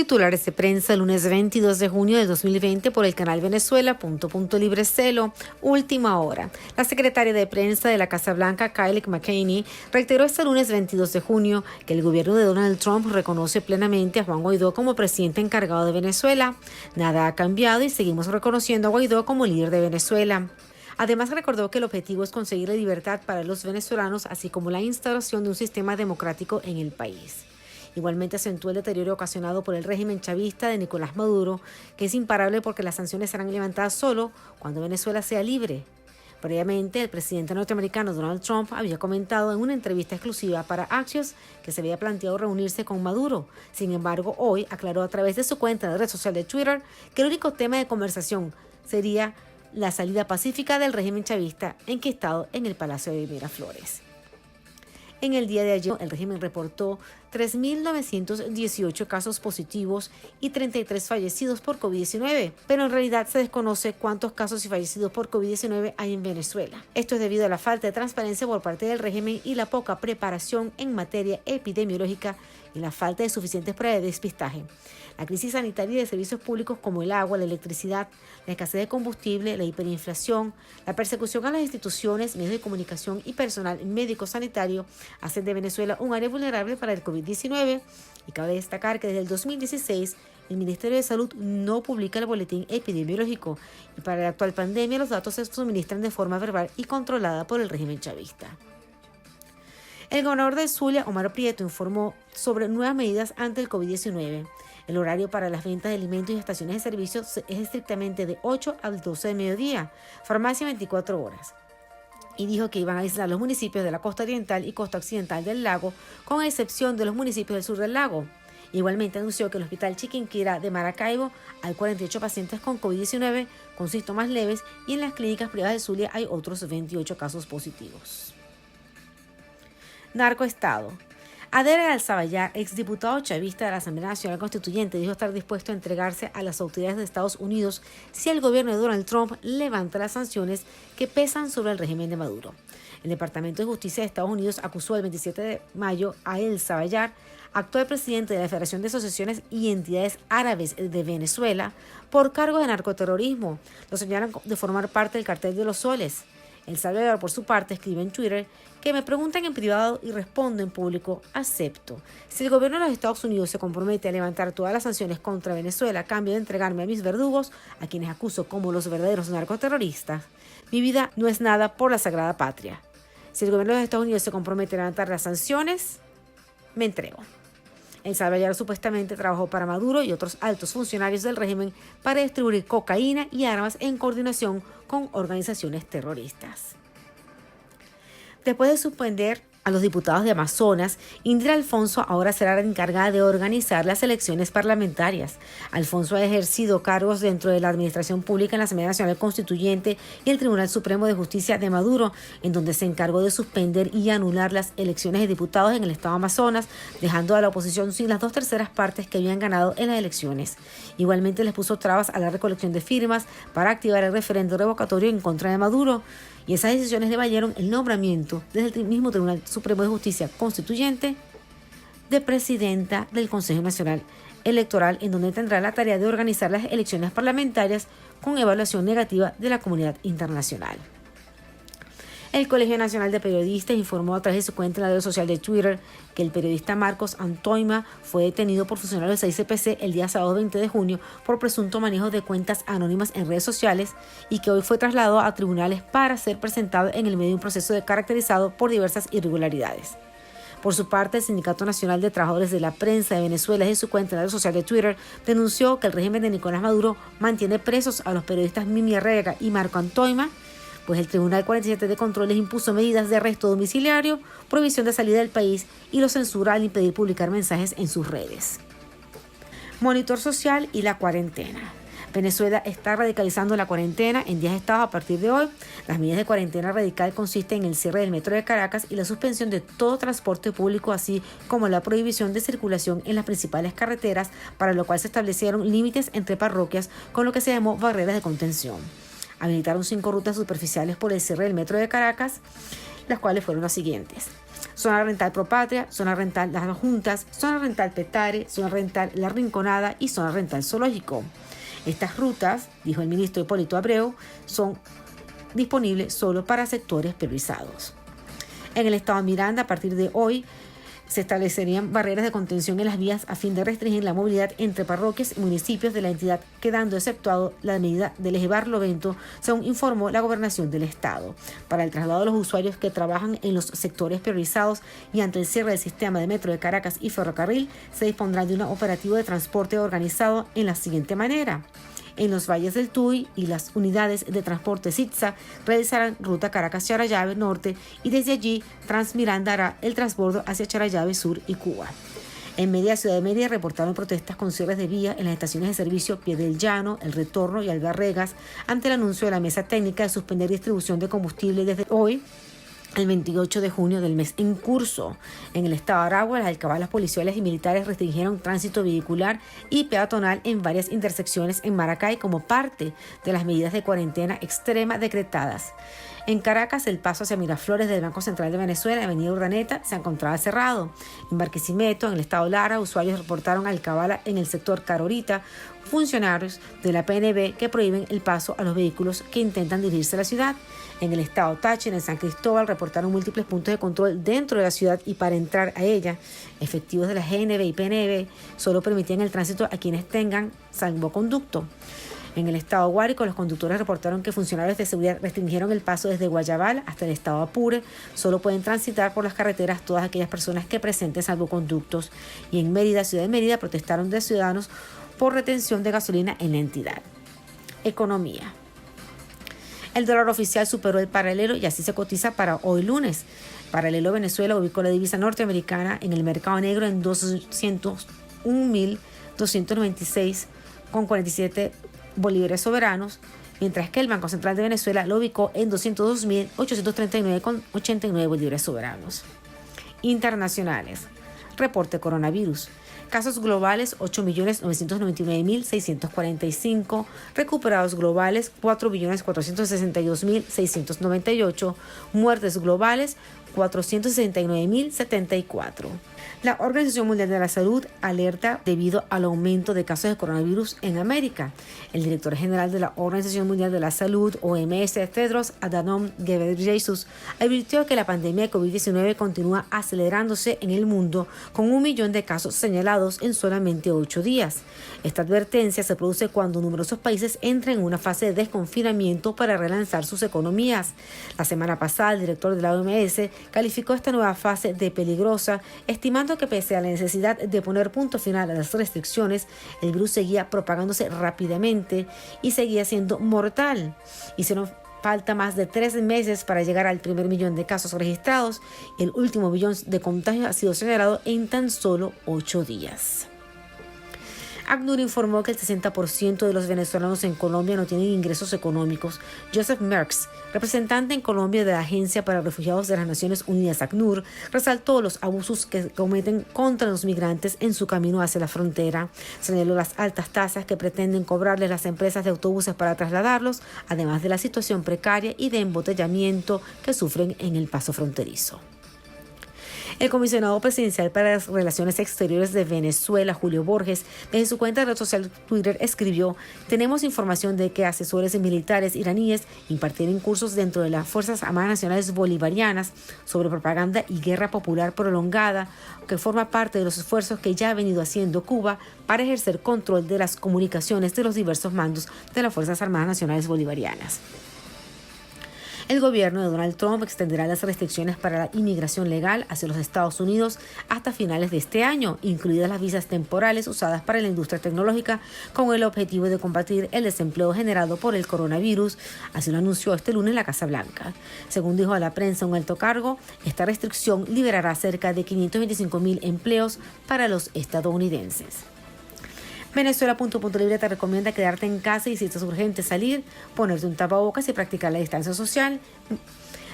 Titulares de prensa el lunes 22 de junio de 2020 por el canal Venezuela. Librecelo. Última hora. La secretaria de prensa de la Casa Blanca, Kayleigh McEnany, reiteró este lunes 22 de junio que el gobierno de Donald Trump reconoce plenamente a Juan Guaidó como presidente encargado de Venezuela. Nada ha cambiado y seguimos reconociendo a Guaidó como líder de Venezuela. Además, recordó que el objetivo es conseguir la libertad para los venezolanos, así como la instauración de un sistema democrático en el país. Igualmente acentuó el deterioro ocasionado por el régimen chavista de Nicolás Maduro, que es imparable porque las sanciones serán levantadas solo cuando Venezuela sea libre. Previamente, el presidente norteamericano Donald Trump había comentado en una entrevista exclusiva para Axios que se había planteado reunirse con Maduro. Sin embargo, hoy aclaró a través de su cuenta de red social de Twitter que el único tema de conversación sería la salida pacífica del régimen chavista enquistado en el Palacio de Miraflores. En el día de ayer, el régimen reportó 3.918 casos positivos y 33 fallecidos por COVID-19, pero en realidad se desconoce cuántos casos y fallecidos por COVID-19 hay en Venezuela. Esto es debido a la falta de transparencia por parte del régimen y la poca preparación en materia epidemiológica y la falta de suficientes pruebas de despistaje. La crisis sanitaria y de servicios públicos como el agua, la electricidad, la escasez de combustible, la hiperinflación, la persecución a las instituciones, medios de comunicación y personal médico-sanitario hacen de Venezuela un área vulnerable para el COVID-19 y cabe destacar que desde el 2016 el Ministerio de Salud no publica el boletín epidemiológico y para la actual pandemia los datos se suministran de forma verbal y controlada por el régimen chavista. El gobernador de Zulia, Omar Prieto, informó sobre nuevas medidas ante el COVID-19. El horario para las ventas de alimentos y estaciones de servicios es estrictamente de 8 al 12 de mediodía, farmacia 24 horas. Y dijo que iban a aislar los municipios de la costa oriental y costa occidental del lago, con excepción de los municipios del sur del lago. Igualmente anunció que el hospital Chiquinquirá de Maracaibo hay 48 pacientes con COVID-19 con síntomas leves y en las clínicas privadas de Zulia hay otros 28 casos positivos. Narcoestado. Ader Al-Sabayar, exdiputado chavista de la Asamblea Nacional Constituyente, dijo estar dispuesto a entregarse a las autoridades de Estados Unidos si el gobierno de Donald Trump levanta las sanciones que pesan sobre el régimen de Maduro. El Departamento de Justicia de Estados Unidos acusó el 27 de mayo a Al-Sabayar, actual presidente de la Federación de Asociaciones y Entidades Árabes de Venezuela, por cargos de narcoterrorismo. Lo señalan de formar parte del cartel de los soles. El Salvador, por su parte, escribe en Twitter que me preguntan en privado y respondo en público, acepto. Si el gobierno de los Estados Unidos se compromete a levantar todas las sanciones contra Venezuela a cambio de entregarme a mis verdugos, a quienes acuso como los verdaderos narcoterroristas, mi vida no es nada por la sagrada patria. Si el gobierno de los Estados Unidos se compromete a levantar las sanciones, me entrego. El Salvador supuestamente trabajó para Maduro y otros altos funcionarios del régimen para distribuir cocaína y armas en coordinación con organizaciones terroristas. Después de suspender a los diputados de Amazonas, Indira Alfonso ahora será la encargada de organizar las elecciones parlamentarias. Alfonso ha ejercido cargos dentro de la administración pública en la Asamblea Nacional Constituyente y el Tribunal Supremo de Justicia de Maduro, en donde se encargó de suspender y anular las elecciones de diputados en el estado de Amazonas, dejando a la oposición sin las 2/3 partes que habían ganado en las elecciones. Igualmente les puso trabas a la recolección de firmas para activar el referendo revocatorio en contra de Maduro. Y esas decisiones le valieron el nombramiento desde el mismo Tribunal Supremo de Justicia Constituyente de presidenta del Consejo Nacional Electoral, en donde tendrá la tarea de organizar las elecciones parlamentarias con evaluación negativa de la comunidad internacional. El Colegio Nacional de Periodistas informó a través de su cuenta en la red social de Twitter que el periodista Marcos Antoima fue detenido por funcionarios de ICPC el día sábado 20 de junio por presunto manejo de cuentas anónimas en redes sociales y que hoy fue trasladado a tribunales para ser presentado en el medio de un proceso caracterizado por diversas irregularidades. Por su parte, el Sindicato Nacional de Trabajadores de la Prensa de Venezuela, en su cuenta en la red social de Twitter, denunció que el régimen de Nicolás Maduro mantiene presos a los periodistas Mimi Herrera y Marco Antoima, pues el Tribunal 47 de Control les impuso medidas de arresto domiciliario, prohibición de salida del país y lo censura al impedir publicar mensajes en sus redes. Monitor social y la cuarentena. Venezuela está radicalizando la cuarentena en 10 estados a partir de hoy. Las medidas de cuarentena radical consisten en el cierre del metro de Caracas y la suspensión de todo transporte público, así como la prohibición de circulación en las principales carreteras, para lo cual se establecieron límites entre parroquias con lo que se llamó barreras de contención. Habilitaron 5 rutas superficiales por el cierre del metro de Caracas, las cuales fueron las siguientes: zona rental Propatria, zona rental Las Juntas, zona rental Petare, zona rental La Rinconada y zona rental Zoológico. Estas rutas, dijo el ministro Hipólito Abreu, son disponibles solo para sectores priorizados. En el estado de Miranda, a partir de hoy, se establecerían barreras de contención en las vías a fin de restringir la movilidad entre parroquias y municipios de la entidad, quedando exceptuado la medida del eje Barlovento, según informó la Gobernación del Estado. Para el traslado de los usuarios que trabajan en los sectores priorizados y ante el cierre del sistema de metro de Caracas y ferrocarril, se dispondrá de un operativo de transporte organizado en la siguiente manera. En los valles del Tuy y las unidades de transporte SITSA realizarán ruta Caracas-Charallave Norte y desde allí Transmiranda hará el transbordo hacia Charallave Sur y Cuba. En media Ciudad de Mérida reportaron protestas con cierres de vía en las estaciones de servicio Pie del Llano, El Retorno y Algarregas ante el anuncio de la mesa técnica de suspender distribución de combustible desde hoy, el 28 de junio del mes en curso. En el estado de Aragua, las alcabalas policiales y militares restringieron tránsito vehicular y peatonal en varias intersecciones en Maracay como parte de las medidas de cuarentena extrema decretadas. En Caracas, el paso hacia Miraflores del Banco Central de Venezuela, Avenida Urdaneta, se encontraba cerrado. En Barquisimeto, en el estado Lara, usuarios reportaron alcabala en el sector Carorita, funcionarios de la PNB que prohíben el paso a los vehículos que intentan dirigirse a la ciudad. En el estado Táchira, en San Cristóbal, reportaron múltiples puntos de control dentro de la ciudad y para entrar a ella, efectivos de la GNB y PNB solo permitían el tránsito a quienes tengan salvoconducto. En el estado Guárico, los conductores reportaron que funcionarios de seguridad restringieron el paso desde Guayabal hasta el estado Apure. Solo pueden transitar por las carreteras todas aquellas personas que presenten salvoconductos. Y en Mérida, Ciudad de Mérida, protestaron de ciudadanos por retención de gasolina en la entidad. Economía. El dólar oficial superó el paralelo y así se cotiza para hoy lunes. Paralelo Venezuela ubicó la divisa norteamericana en el mercado negro en 201.296,47 bolívares soberanos, mientras que el Banco Central de Venezuela lo ubicó en 202.839,89 bolívares soberanos. Internacionales. Reporte coronavirus. Casos globales 8.999.645, recuperados globales 4.462.698, muertes globales 469.074. La Organización Mundial de la Salud alerta debido al aumento de casos de coronavirus en América. El director general de la Organización Mundial de la Salud, OMS, Tedros Adhanom Ghebreyesus, advirtió que la pandemia de COVID-19 continúa acelerándose en el mundo con 1 millón de casos señalados en solamente 8 días. Esta advertencia se produce cuando numerosos países entran en una fase de desconfinamiento para relanzar sus economías. La semana pasada, el director de la OMS calificó esta nueva fase de peligrosa, estimando que pese a la necesidad de poner punto final a las restricciones, el virus seguía propagándose rápidamente y seguía siendo mortal. Hicieron falta más de 3 meses para llegar al primer millón de casos registrados. El último millón de contagios ha sido señalado en tan solo 8 días. ACNUR informó que el 60% de los venezolanos en Colombia no tienen ingresos económicos. Joseph Merckx, representante en Colombia de la Agencia para Refugiados de las Naciones Unidas, ACNUR, resaltó los abusos que cometen contra los migrantes en su camino hacia la frontera. Señaló las altas tasas que pretenden cobrarles las empresas de autobuses para trasladarlos, además de la situación precaria y de embotellamiento que sufren en el paso fronterizo. El comisionado presidencial para las Relaciones Exteriores de Venezuela, Julio Borges, desde su cuenta de red social Twitter escribió: tenemos información de que asesores militares iraníes impartieron cursos dentro de las Fuerzas Armadas Nacionales Bolivarianas sobre propaganda y guerra popular prolongada, que forma parte de los esfuerzos que ya ha venido haciendo Cuba para ejercer control de las comunicaciones de los diversos mandos de las Fuerzas Armadas Nacionales Bolivarianas. El gobierno de Donald Trump extenderá las restricciones para la inmigración legal hacia los Estados Unidos hasta finales de este año, incluidas las visas temporales usadas para la industria tecnológica, con el objetivo de combatir el desempleo generado por el coronavirus. Así lo anunció este lunes la Casa Blanca. Según dijo a la prensa un alto cargo, esta restricción liberará cerca de 525,000 empleos para los estadounidenses. Venezuela.libre te recomienda quedarte en casa y si es urgente salir, ponerte un tapabocas y practicar la distancia social,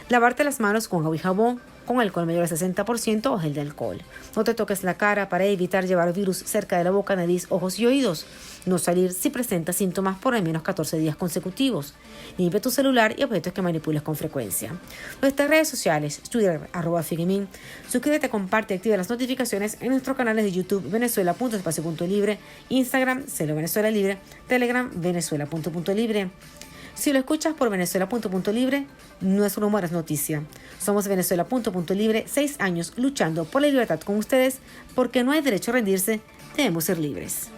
lavarte las manos con agua y jabón, con alcohol mayor al 60% o gel de alcohol. No te toques la cara para evitar llevar virus cerca de la boca, nariz, ojos y oídos. No salir si presentas síntomas por al menos 14 días consecutivos. Limpia tu celular y objetos que manipules con frecuencia. Nuestras redes sociales, Twitter, @Figuemin. Suscríbete, comparte y activa las notificaciones en nuestros canales de YouTube, Venezuela.espacio.libre, Instagram, Celo Venezuela Libre, Telegram, Venezuela.libre. Si lo escuchas por Venezuela.libre, no es rumor, es noticia. Somos Venezuela.libre, 6 años luchando por la libertad con ustedes, porque no hay derecho a rendirse, debemos ser libres.